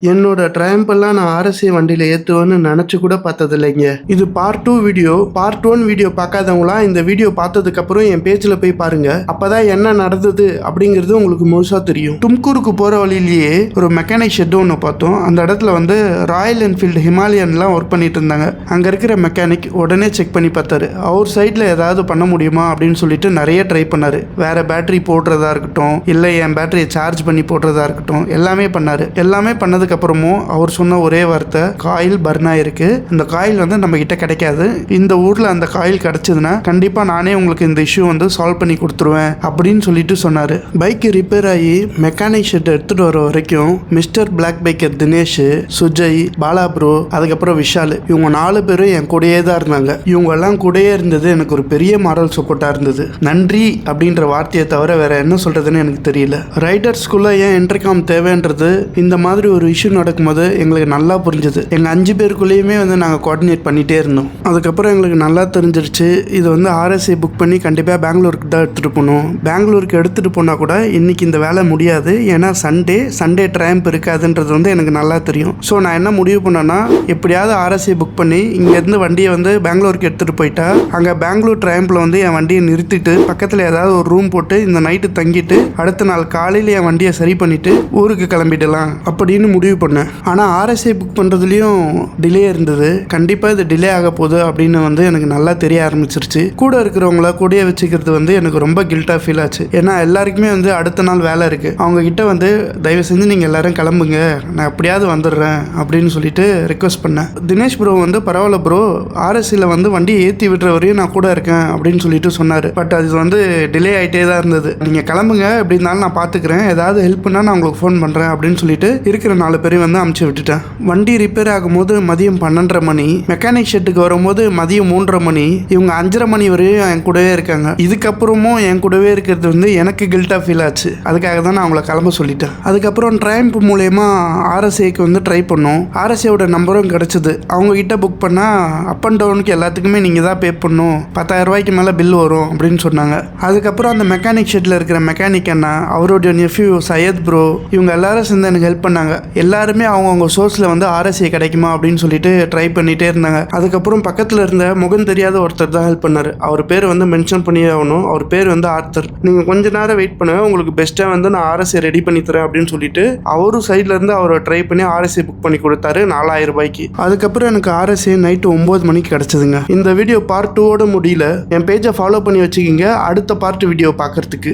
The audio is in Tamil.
என்னோட ட்ரையம்பெல்லாம் நான் ஆர்எஸ்ஐ வண்டியில் ஏற்றுவேன்னு நினச்சி கூட பார்த்தது இல்லைங்க. இது பார்ட் 2 வீடியோ. பார்ட் 1 வீடியோ பார்க்காதவங்களாம் இந்த வீடியோ பார்த்ததுக்கப்புறம் என் பேஜில் போய் பாருங்க. அப்போதான் என்ன நடந்தது அப்படிங்கிறது உங்களுக்கு முழுசாக தெரியும். தும்கூருக்கு போகிற வழியிலேயே ஒரு மெக்கானிக் ஷெட் ஒன்று பார்த்தோம். அந்த இடத்துல வந்து ராயல் என்ஃபீல்டு ஹிமாலயன்லாம் ஒர்க் பண்ணிட்டு இருந்தாங்க. அங்கே இருக்கிற மெக்கானிக் உடனே செக் பண்ணி பார்த்தாரு. அவர் சைடில் ஏதாவது பண்ண முடியுமா அப்படின்னு சொல்லிட்டு நிறைய ட்ரை பண்ணார். வேற பேட்டரி போடுறதா இருக்கட்டும், இல்லை என் பேட்டரியை சார்ஜ் பண்ணி போடுறதா இருக்கட்டும், எல்லாமே பண்ணார். எல்லாமே பண்ணது அப்புறமும் அவர் சொன்ன ஒரே வார்த்தை, காயில் பர்ன் ஆயிருக்கு, இந்த காயில் வந்து நம்ம கிட்ட கிடைக்காது, இந்த ஊர்ல அந்த காயில் கிடைச்சதுன்னா கண்டிப்பா நானே உங்களுக்கு இந்த இஷ்யூ வந்து சால்வ் பண்ணி கொடுத்துருவேன் அப்படின்னு சொல்லிட்டு சொன்னாரு. பைக் ரிப்பேர் ஆகி மெக்கானிக் ஷெட் எடுத்துட்டு வர வரைக்கும் mister black biker Dinesh, Sujay, Bala bro, அதுக்கப்புறம் விஷால், இவங்க 4 பேரும் என் கூடயே தான் இருந்தாங்க. இவங்க எல்லாம் கூடயே இருந்தது எனக்கு ஒரு பெரிய மாரல் சப்போர்ட்டா இருந்தது. நன்றி அப்படின்ற வார்த்தையை தவிர வேற என்ன சொல்றதுன்னு எனக்கு தெரியல. ரைடர்ஸ்குள்ள ஏன் இன்டர்காம் தேவைன்றது இந்த மாதிரி ஒரு இஷ்யூ நடக்கும்போது எங்களுக்கு நல்லா புரிஞ்சுது. எங்கள் 5 பேருக்குள்ளேயுமே வந்து நாங்கள் கோஆர்டினேட் பண்ணிகிட்டே இருந்தோம். அதுக்கப்புறம் எங்களுக்கு நல்லா தெரிஞ்சிருச்சு, இது வந்து ஆர்எஸ்ஐ புக் பண்ணி கண்டிப்பாக பெங்களூருக்கு தான் எடுத்துகிட்டு போகணும். பெங்களூருக்கு எடுத்துகிட்டு போனால் கூட இன்றைக்கி இந்த வேலை முடியாது, ஏன்னா சண்டே ட்ரையம்ப் இருக்காதுன்றது வந்து எனக்கு நல்லா தெரியும். ஸோ நான் என்ன முடிவு பண்ணேன்னா, எப்படியாவது ஆர்எஸ்ஐ புக் பண்ணி இங்கேருந்து வண்டியை வந்து பெங்களூருக்கு எடுத்துகிட்டு போயிட்டா அங்கே பெங்களூர் ட்ரையம்பில் வந்து என் வண்டியை நிறுத்திட்டு பக்கத்தில் ஏதாவது ஒரு ரூம் போட்டு இந்த நைட்டு தங்கிட்டு அடுத்த நாள் காலையில் என் வண்டியை சரி பண்ணிவிட்டு ஊருக்கு கிளம்பிடலாம் அப்படின்னு முடிவு பண்ணேன். ஆனால் ஆர்எஸ்ஐ புக் பண்ணுறதுலையும் டிலே இருந்தது. கண்டிப்பாக இது டிலே ஆக போகுது அப்படின்னு வந்து எனக்கு நல்லா தெரிய ஆரம்பிச்சிருச்சு. கூட இருக்கிறவங்கள கூடயே வச்சுக்கிறது வந்து எனக்கு ரொம்ப கில்ட்டாக ஃபீல் ஆச்சு. ஏன்னா எல்லாருக்குமே வந்து அடுத்த நாள் வேலை இருக்குது. அவங்க கிட்ட வந்து தயவு செஞ்சு நீங்கள் எல்லாரும் கிளம்புங்க, நான் எப்படியாவது வந்துடுறேன் அப்படின்னு சொல்லிட்டு ரிக்வஸ்ட் பண்ணேன். தினேஷ் ப்ரோ வந்து பரவாயில்ல ப்ரோ, ஆர்எஸ்சியில் வந்து வண்டியை ஏற்றி விடுற வரையும் நான் கூட இருக்கேன் அப்படின்னு சொல்லிட்டு சொன்னார். பட் அது வந்து டிலே ஆகிட்டே தான் இருந்தது. நீங்கள் கிளம்புங்க, எப்படி இருந்தாலும் நான் பார்த்துக்கிறேன், ஏதாவது ஹெல்ப் பண்ணால் நான் உங்களுக்கு ஃபோன் பண்ணுறேன் அப்படின்னு சொல்லிட்டு இருக்கிற 4 பேரையும் வந்து அமுச்சு விட்டுட்டேன். வண்டி ரிப்பேர் ஆகும்போது மதியம் 12:30 மணி, மெக்கானிக் ஷெட்டுக்கு வரும்போது மதியம் 3:30 மணி. இவங்க 5:30 மணி வரையும் என் கூடவே இருக்காங்க. இதுக்கப்புறமும் என் கூடவே இருக்கிறது வந்து எனக்கு கில்ட்டாக ஃபீல் ஆச்சு. அதுக்காக தான் நான் அவங்கள கிளம்ப சொல்லிட்டேன். அதுக்கப்புறம் ட்ரையம்ப் மூலயமா ஆர்எஸ்ஐக்கு வந்து ட்ரை பண்ணோம். ஆர்எஸ்ஐயோட நம்பரும் கிடச்சிது. அவங்க கிட்ட புக் பண்ணால் அப் அண்ட் டவுனுக்கு எல்லாத்துக்குமே நீங்கள் தான் பே பண்ணணும், 10,000 ரூபாய்க்கு மேலே பில் வரும் அப்படின்னு சொன்னாங்க. அதுக்கப்புறம் அந்த மெக்கானிக் ஷெட்டில் இருக்கிற மெக்கானிக் அண்ணா, அவருடைய நெஃப்யூ சையத் ப்ரோ, இவங்க எல்லாரும் சேர்ந்து எனக்கு ஹெல்ப் பண்ணாங்க. எல்லாருமே அவங்கவுங்க சோர்ஸில் வந்து ஆர்எஸ்ஐ கிடைக்குமா அப்படின்னு சொல்லிட்டு ட்ரை பண்ணிகிட்டே இருந்தாங்க. அதுக்கப்புறம் பக்கத்தில் இருந்த முகம் தெரியாத ஒருத்தர் தான் ஹெல்ப் பண்ணார். அவர் பேர் வந்து மென்ஷன் பண்ணியே ஆகணும். அவர் பேர் வந்து ஆர்த்தர். நீங்கள் கொஞ்ச நேரம் வெயிட் பண்ணுங்க, உங்களுக்கு பெஸ்ட்டாக வந்து நான் ஆர்எஸ்ஐ ரெடி பண்ணி தரேன் அப்படின்னு சொல்லிட்டு அவரும் சைடில் இருந்து அவரை ட்ரை பண்ணி ஆர்எஸ்ஐ புக் பண்ணி கொடுத்தாரு 4,000 ரூபாய்க்கு. அதுக்கப்புறம் எனக்கு ஆர்எஸ்ஐ நைட்டு 9 மணிக்கு கிடச்சிதுங்க. இந்த வீடியோ பார்ட் 2 முடியல. என் பேஜை ஃபாலோ பண்ணி வச்சுக்கிங்க அடுத்த பார்ட் வீடியோ பார்க்கறதுக்கு.